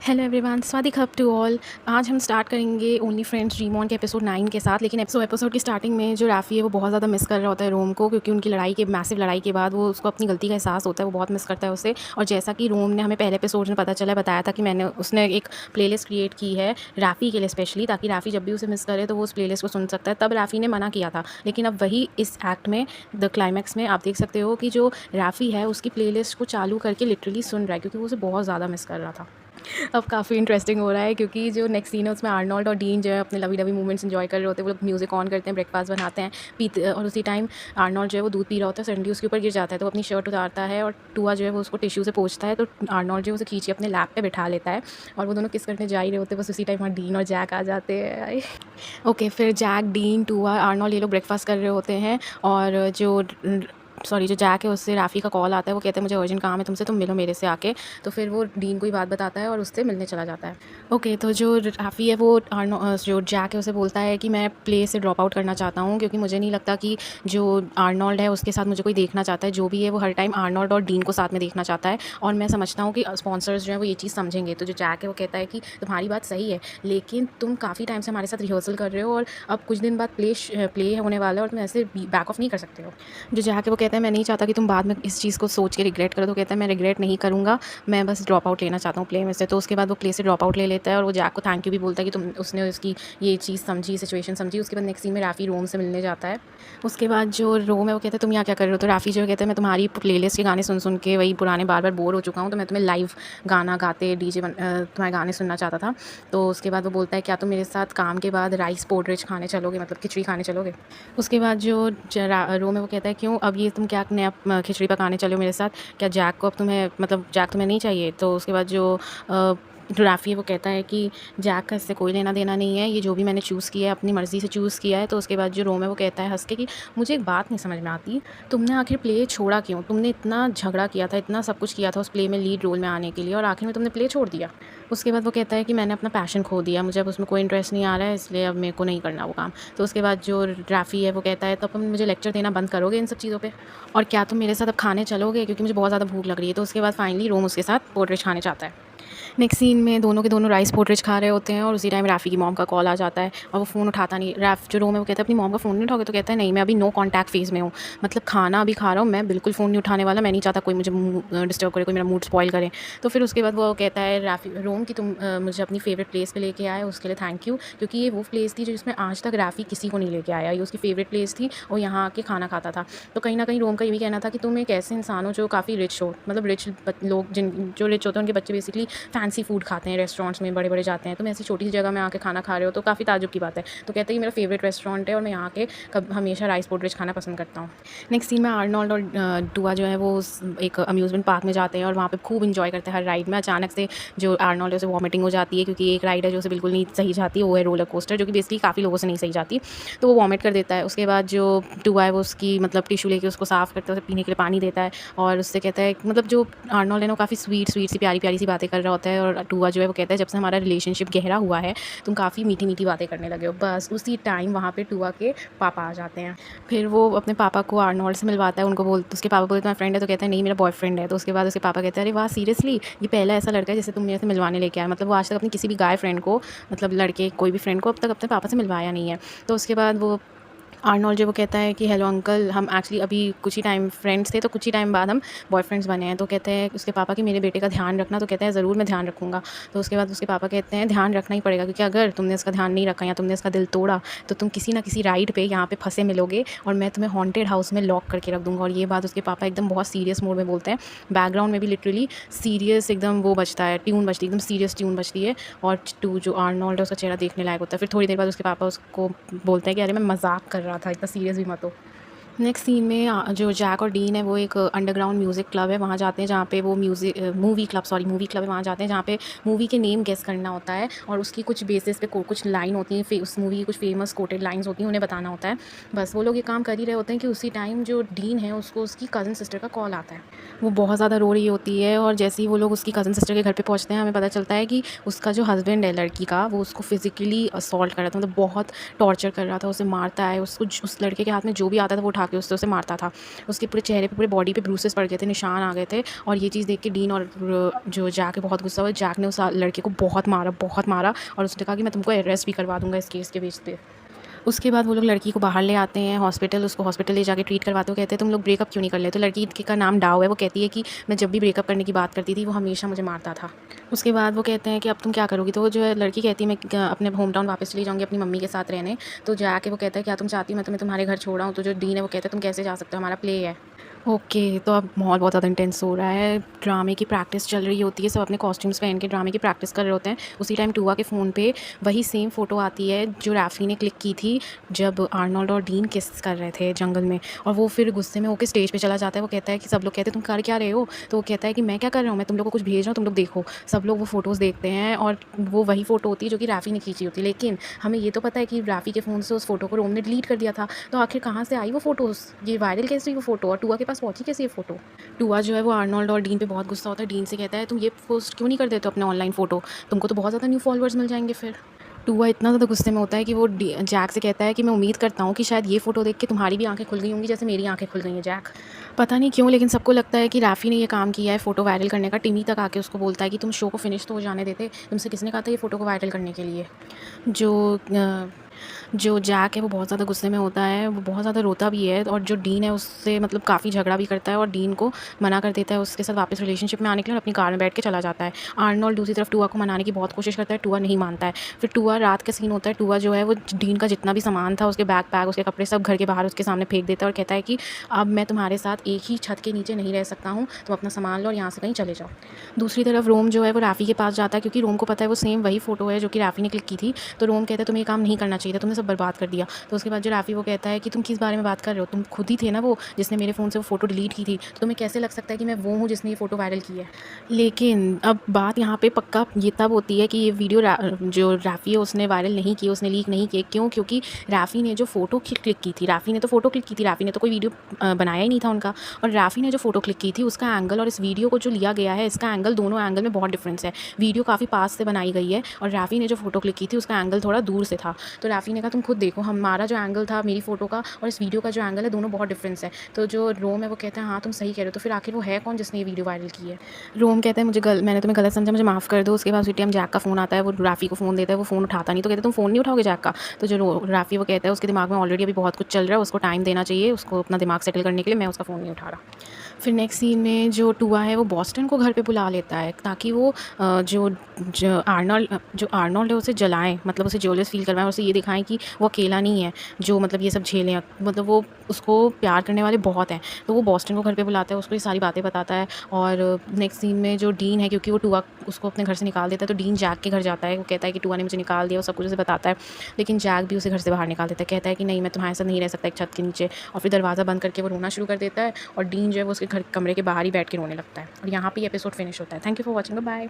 Hello everyone, स्वागत to all. आज हम स्टार्ट करेंगे ओनली फ्रेंड्स ड्रीम ऑन के एपिसोड 9 के साथ। लेकिन एपिसोड की स्टार्टिंग में जो राफ़ी है वो बहुत ज़्यादा मिस कर रहा होता है रोम को, क्योंकि उनकी मैसिव लड़ाई के बाद वो उसको अपनी गलती का एहसास होता है। वो बहुत मिस करता है उसे। और जैसा कि रोम ने हमें पहले एपिसोड में बताया था कि उसने एक प्लेलिस्ट क्रिएट की है राफ़ी के लिए स्पेशली, ताकि राफ़ी जब भी उसे मिस करे तो वो उस प्लेलिस्ट को सुन सकता है। तब राफ़ी ने मना किया था, लेकिन अब वही इस एक्ट में द क्लाइमैक्स में आप देख सकते हो कि जो राफ़ी है उसकी प्लेलिस्ट को चालू करके लिटरली सुन रहा है, क्योंकि वो उसे बहुत ज़्यादा मिस कर रहा था। अब काफ़ी इंटरेस्टिंग हो रहा है, क्योंकि जो नेक्स्ट सीन है उसमें आर्नोल्ड और डीन जो है अपने लवी लवी मोमेंट्स एंजॉय कर रहे होते हैं। वो लोग म्यूज़िक ऑन करते हैं, ब्रेकफास्ट बनाते हैं, पीते, और उसी टाइम आर्नोल्ड जो है वो दूध पी रहा होता है। सडनली उसके ऊपर गिर जाता है, तो अपनी शर्ट उतारता है और टूआ जो है वो उसको टिश्यू से पोंछता है। तो आर्नोल्ड जो है उसे खींच के अपने लैप पे बिठा लेता है और वो दोनों किस करने जा ही रहे होते हैं। बस उसी टाइम वहाँ डीन और जैक आ जाते हैं। ओके, फिर जैक, डीन, टूआ, आर्नोल्ड ये लोग ब्रेकफास्ट कर रहे होते हैं। और जो जैक है उससे राफ़ी का कॉल आता है। वो कहते हैं मुझे अर्जेंट काम है तुमसे, तुम मिलो मेरे से आके। तो फिर वो डीन को ही बात बताता है और उससे मिलने चला जाता है। ओके, तो जो राफ़ी है वो जो जैक है उसे बोलता है कि मैं प्ले से ड्रॉप आउट करना चाहता हूँ, क्योंकि मुझे नहीं लगता कि जो आर्नोल्ड है उसके साथ मुझे कोई देखना चाहता है। जो भी है वो हर टाइम आर्नोल्ड और डीन को साथ में देखना चाहता है, और मैं समझता हूँ कि स्पॉन्सर्स जो है वो ये चीज़ समझेंगे। तो जो जैक है वो कहता है कि तुम्हारी बात सही है, लेकिन तुम काफ़ी टाइम से हमारे साथ रिहर्सल कर रहे हो और अब कुछ दिन बाद प्ले होने वाला है और तुम ऐसे बैक ऑफ नहीं कर सकते हो। जो जैक है वो कहता है मैं नहीं चाहता कि तुम बाद में इस चीज़ को सोच के रिग्रेट करो। तो कहता है मैं रिग्रेट नहीं करूँगा, मैं बस ड्रॉप आउट लेना चाहता हूँ प्ले में से। तो उसके बाद वो प्ले से ड्रॉप आउट ले लेता है और वो जैक को थैंक यू भी बोलता है कि उसने उसकी ये चीज़ समझी, सिचुएशन समझी। उसके बाद नेक्स्ट सीन में राफ़ी रोम से मिलने जाता है। उसके बाद जो रोम है वो कहता है तुम यहाँ क्या कर रहे हो। तो राफ़ी जो कहता है मैं तुम्हारी प्लेलिस्ट के गाने सुन के वही पुराने बार बार बोर हो चुका हूँ, तो मैं तुम्हें लाइव गाना गाते तुम्हारे गाने सुनना चाहता था। तो उसके बाद वो बोलता है क्या तुम मेरे साथ काम के बाद राइस पोर्टरिच खाने चलोगे, मतलब खिचड़ी खाने चलोगे। उसके बाद जो रोम है वो कहता है क्यों अब ये तुम क्या नया खिचड़ी पकाने चले हो मेरे साथ, क्या जैक को अब तुम्हें मतलब जैक तुम्हें नहीं चाहिए। तो उसके बाद जो राफ़ी है वो कहता है कि जैक का इससे कोई लेना देना नहीं है, ये जो भी मैंने चूज़ किया है अपनी मर्ज़ी से चूज़ किया है। तो उसके बाद जो रोम है वो कहता है हंस के कि मुझे एक बात नहीं समझ में आती, तुमने आखिर प्ले छोड़ा क्यों। तुमने इतना झगड़ा किया था, इतना सब कुछ किया था उस प्ले में लीड रोल में आने के लिए, और आखिर में तुमने प्ले छोड़ दिया। उसके बाद वो कहता है कि मैंने अपना पैशन खो दिया, मुझे अब उसमें कोई इंटरेस्ट नहीं आ रहा है, इसलिए अब मेरे को नहीं करना वो काम। तो उसके बाद जो राफ़ी है वो कहता है तो अब मुझे लेक्चर देना बंद करोगे इन सब चीज़ों पे, और क्या तुम मेरे साथ अब खाने चलोगे, क्योंकि मुझे बहुत ज़्यादा भूख लग रही है। तो उसके बाद फाइनली रोम उसके साथ पोर्टरिच खाने चाहता है। नेक्स्ट सीन में दोनों के दोनों राइस पोर्टरिच खा रहे होते हैं, और उसी टाइम राफ़ी की मॉम का कॉल आ जाता है और वो फ़ोन उठाता नहीं। जो रोम है वो कहता है अपनी मॉम का फ़ोन नहीं उठाओगे। तो कहता है नहीं, मैं अभी नो कॉन्टैक्ट फेज़ में हूँ, मतलब खाना अभी खा रहा हूँ, मैं बिल्कुल फ़ोन नहीं उठाने वाला, मैं नहीं चाहता कोई मुझे डिस्टर्ब करे, कोई मेरा मूड स्पॉइल करे। तो फिर उसके बाद वो कहता है रोम कि तुम मुझे अपनी फेवरेट प्लेस पे लेके आए, उसके लिए थैंक यू, क्योंकि ये वो प्लेस थी जिसमें आज तक राफ़ी किसी को नहीं लेके आया। ये उसकी फेवरेट प्लेस थी और यहाँ आके खाना खाता था। तो कहीं ना कहीं रोम का ये भी कहना था कि तुम एक ऐसे इंसान हो जो काफ़ी रिच हो, मतलब रिच लोग जो रिच होते हैं उनके बच्चे बेसिकली फैंसी फूड खाते हैं, रेस्टोरेंट्स में बड़े बड़े जाते हैं, तुम ऐसी छोटी सी जगह में आके खाना खा रहे हो, तो काफ़ी ताज्जुब की बात है। तो कहते हैं कि मेरा फेवरेट रेस्टोरेंट है और मैं यहाँ के हमेशा राइस पोर्टरिच खाना पसंद करता हूँ। नेक्स्ट सीन में आर्नोल्ड और टूआ जो है वो एक अम्यूज़मेंट पार्क में जाते हैं और वहाँ पे खूब इंजॉय करते हैं। हर राइड में अचानक से जो आर्नोल्ड है उसे वॉमिटिंग हो जाती है, क्योंकि एक राइड है जो उसे बिल्कुल नहीं सही जाती, वो है रोलर कोस्टर, जो कि बेसिकली काफ़ी लोगों से नहीं सही जाती। तो वो वॉमिट कर देता है। उसके बाद जो टूआ है वो उसकी मतलब टिश्यू लेके उसको साफ़ करता है, उसे पीने के लिए पानी देता है, और उससे कहता है मतलब जो आर्नोल्ड है ना काफ़ी स्वीट सी प्यारी प्यारी सी बातें कर रहा होता है। और टूआ जो है वो कहता है जब से हमारा रिलेशनशिप गहरा हुआ है तुम काफ़ी मीठी मीठी बातें करने लगे हो। बस उसी टाइम वहाँ पे टूआ के पापा आ जाते हैं। फिर वो अपने पापा को आर्नोल्ड से मिलवाता है, उसके पापा बोलते तुम्हारा फ्रेंड है। तो कहता है नहीं, मेरा बॉयफ्रेंड है। तो उसके बाद उसके पापा कहते हैं अरे वाह सीरियसली, ये पहला ऐसा लड़का है जिसे तुम मेरे से मिलवाने लेके आए। मतलब वो आज तक अपनी किसी भी गाय फ्रेंड को, मतलब लड़के कोई भी फ्रेंड को अब तक अपने पापा से मिलवाया नहीं है। तो उसके बाद वो आर्नोल्ड जो वो कहता है कि हेलो अंकल, हम एक्चुअली अभी कुछ ही टाइम फ्रेंड्स थे, तो कुछ ही टाइम बाद हम बॉयफ्रेंड्स बने हैं। तो कहते हैं उसके पापा कि मेरे बेटे का ध्यान रखना। तो कहते हैं ज़रूर मैं ध्यान रखूँगा। तो उसके बाद उसके पापा कहते हैं ध्यान रखना ही पड़ेगा, क्योंकि अगर तुमने इसका ध्यान नहीं रखा या तुमने इसका दिल तोड़ा तो तुम किसी ना किसी राइड पे यहाँ पे फंसे मिलोगे और मैं तुम्हें हॉन्टेड हाउस में लॉक करके रख दूँगा। और ये बात उसके पापा एकदम बहुत सीरियस मोड में बोलते हैं। बैकग्राउंड में भी लिटरली सीरियस एकदम वो बजता है, ट्यून बजती है, एकदम सीरियस ट्यून बजती है। और जो आर्नोल्ड है उसका चेहरा देखने लायक होता है। फिर थोड़ी देर बाद उसके पापा उसको बोलते हैं कि अरे मैं मजाक कर रहा था, इतना सीरियस भी मत हो। नेक्स्ट सीन में जो जैक और डीन है वो एक अंडरग्राउंड म्यूज़िक क्लब है वहाँ जाते हैं, जहाँ पे वो मूवी क्लब है वहाँ जाते हैं, जहाँ पे मूवी के नेम गेस करना होता है और उसकी कुछ बेसिस पे कुछ लाइन होती हैं, उस मूवी की कुछ फेमस कोटेड लाइंस होती हैं, उन्हें बताना होता है। बस वो लोग ये काम कर ही रहे होते हैं कि उसी टाइम जो डीन है उसको उसकी कज़न सिस्टर का कॉल आता है। वो बहुत ज़्यादा रो रही होती है, और जैसे ही वो लोग उसकी कज़न सिस्टर के घर पे पहुँचते हैं हमें पता चलता है कि उसका जो हस्बैंड है लड़की का, वो उसको फिज़िकली असॉल्ट कर रहा था, मतलब बहुत टॉर्चर कर रहा था, उसे मारता है। उसको उस लड़के के हाथ में जो भी आता था वो उठा आके उससे उसे मारता था। उसके पूरे चेहरे पे, पूरे बॉडी पे ब्रूसेस पड़ गए थे, निशान आ गए थे। और ये चीज़ देख के डीन और जो जैक है बहुत गुस्सा हुआ। जैक ने उस लड़के को बहुत मारा और उसने कहा कि मैं तुमको अरेस्ट भी करवा दूँगा इस केस के बेस पे। उसके बाद वो लोग लड़की को बाहर ले आते हैं हॉस्पिटल, उसको हॉस्पिटल ले जाके ट्रीट करवाते हो। कहते हैं तुम लोग ब्रेकअप क्यों नहीं कर लेते? तो लड़की का नाम डाव है। वो कहती है कि मैं जब भी ब्रेकअप करने की बात करती थी वो हमेशा मुझे मारता था। उसके बाद वो कहते हैं कि अब तुम क्या करोगी? तो वो जो है लड़की कहती है मैं अपने होम टाउन वापस चली जाऊँगी अपनी मम्मी के साथ रहने। तो जाके वो कहता है क्या तुम चाहती हो मैं तुम्हें तुम्हारे घर छोड़ आऊँ? तो जो डीन है वो कहता है तुम कैसे जा सकते हो, हमारा प्ले है। ओके, तो अब माहौल बहुत ज़्यादा इंटेंस हो रहा है। ड्रामे की प्रैक्टिस चल रही होती है, सब अपने कॉस्ट्यूम्स पहन के ड्रामे की प्रैक्टिस कर रहे होते हैं। उसी टाइम टूआ के फ़ोन पे वही सेम फ़ोटो आती है जो रैफ़ी ने क्लिक की थी जब आर्नोल्ड और डीन किस कर रहे थे जंगल में। और वो फिर गुस्से में होके स्टेज पे चला जाता है। वो कहता है कि सब लोग कहते हैं तुम कर क्या रहे हो? तो वो कहता है कि मैं क्या कर रहा हूँ, मैं तुम लोग को कुछ भेज रहा हूँ, तुम लोग देखो। सब लोग वो फ़ोटोज़ देखते हैं और वो वही फ़ोटो होती है जो कि रैफ़ी ने खींची होती है। लेकिन हमें ये तो पता है कि रैफ़ी के फ़ोन से उस फ़ोटो को रोम ने डिलीट कर दिया था। तो आखिर कहाँ से आई वो फ़ोटोज़? ये वायरल कैसे हुई वो फ़ोटो और टूआ के पास पहुँची कैसे ये फ़ोटो? टूआ जो है वो आर्नोल्ड और डीन पे बहुत गुस्सा होता है। डीन से कहता है तुम ये पोस्ट क्यों नहीं कर देते हो अपने ऑनलाइन फ़ोटो? तुमको तो बहुत ज़्यादा न्यू फॉलोअर्स मिल जाएँगे फिर। टूआ इतना ज़्यादा गुस्से में होता है कि वो जैक से कहता है कि मैं उम्मीद करता हूँ कि शायद ये फ़ोटो देख के तुम्हारी भी आँखें खुल गई होंगी जैसे मेरी आँखें खुल गई हैं जैक। पता नहीं क्यों लेकिन सबको लगता है कि रैफ़ी ने ये काम किया है फ़ोटो वायरल करने का। टिमी तक आके उसको बोलता है कि तुम शो को फिनिश तो हो जाने देते, तुमसे किसने कहा था ये फ़ोटो को वायरल करने के लिए? जो जो जैक है वो बहुत ज़्यादा गुस्से में होता है, वो बहुत ज़्यादा रोता भी है और जो डीन है उससे मतलब काफ़ी झगड़ा भी करता है और डीन को मना कर देता है उसके साथ वापस रिलेशनशिप में आने के लिए और अपनी कार में बैठ के चला जाता है। आर्नोल्ड दूसरी तरफ टूआ को मनाने की बहुत कोशिश करता है, टूआ नहीं मानता है। फिर टूआ रात का सीन होता है, टूआ जो है वो डीन का जितना भी सामान था, उसके बैग, उसके कपड़े सब घर के बाहर उसके सामने फेंक देता है और कहता है कि अब मैं तुम्हारे साथ एक ही छत के नीचे नहीं रह सकता हूँ, तुम अपना सामान लो और यहाँ से कहीं चले जाओ। दूसरी तरफ रोम जो है वो रैफ़ी के पास जाता है क्योंकि रोम को पता है वो सेम वही फ़ोटो है जो कि रैफ़ी ने क्लिक की थी। तो रोम कहता है तुम्हें ये काम नहीं करना चाहिए था, तुमने सब बर्बाद कर दिया। तो उसके बाद जो रैफ़ी वो कहता है कि तुम किस बारे में बात कर रहे हो? तुम खुद ही थे ना वो जिसने मेरे फ़ोन से वो फ़ोटो डिलीट की थी। तो तुम्हें कैसे लग सकता है कि मैं वो हूँ जिसने ये फ़ोटो वायरल की है? लेकिन अब बात यहाँ पे पक्का ये तब होती है कि ये वीडियो जो रैफ़ी है उसने वायरल नहीं की, उसने लीक नहीं किए। क्यों? क्योंकि रैफ़ी ने जो फ़ोटो क्लिक की थी, रैफ़ी ने तो फ़ोटो क्लिक की थी, रैफ़ी ने तो कोई वीडियो बनाया ही नहीं था उनका। और रैफ़ी ने जो फ़ोटो क्लिक की थी उसका एंगल और इस वीडियो को जो लिया गया है इसका एंगल, दोनों एंगल में बहुत डिफरेंस है। वीडियो काफ़ी पास से बनाई गई है और रैफ़ी ने जो फ़ोटो क्लिक की थी उसका एंगल थोड़ा दूर से था। तो रैफ़ी ने कहा तुम खुद देखो हमारा जो एंगल था मेरी फ़ोटो का और इस वीडियो का जो एंगल है दोनों बहुत डिफरेंस है। तो जो रोम है वो कहता है हाँ तुम सही कह रहे हो। तो फिर आखिर वो है कौन जिसने ये वीडियो वायरल की है? रोम कहता है मैंने तुम्हें गलत समझा, मुझे माफ़ कर दो। उसके बाद उसी टाइम जैक का फ़ोन आता है, वो रैफ़ी को फ़ोन देता है, वो फ़ोन उठाता नहीं। तो कहते तुम फ़ोन नहीं उठाओगे जैक का? तो जो रैफ़ी वो कहता है उसके दिमाग में ऑलरेडी अभी बहुत कुछ चल रहा है, उसको टाइम देना चाहिए, उसको अपना दिमाग सेटल करने के लिए, मैं उसका फ़ोन नहीं उठा रहा। फिर नेक्स्ट सीन में जो टूआ है वो बॉस्टन को घर पे बुला लेता है ताकि वो जो आर्नोल्ड है उसे जलाएँ, मतलब उसे जेलस फ़ील करवाएँ और उसे ये दिखाएँ कि वो अकेला नहीं है जो मतलब ये सब झेलें। मतलब वो उसको प्यार करने वाले बहुत हैं। तो वो बॉस्टन को घर पे बुलाता है, उसको ये सारी बातें बताता है। और नेक्स्ट सीन में जो डीन है क्योंकि वो टूआ उसको अपने घर से निकाल देता है तो डीन जैक के घर जाता है। वो कहता है कि टूआ ने मुझे निकाल दिया, वो सब कुछ उसे बताता है। लेकिन जैक भी उसे घर से बाहर निकाल देता है, कहता है कि नहीं मैं तुम्हारे साथ नहीं रह सकता एक छत के नीचे। और फिर दरवाज़ा बंद करके वो रोना शुरू कर देता है और डीन जो है वो उसके घर कमरे के बाहर ही बैठ के रोने लगता है। और यहाँ पे ये एपिसोड फिनिश होता है। Thank you for watching, bye.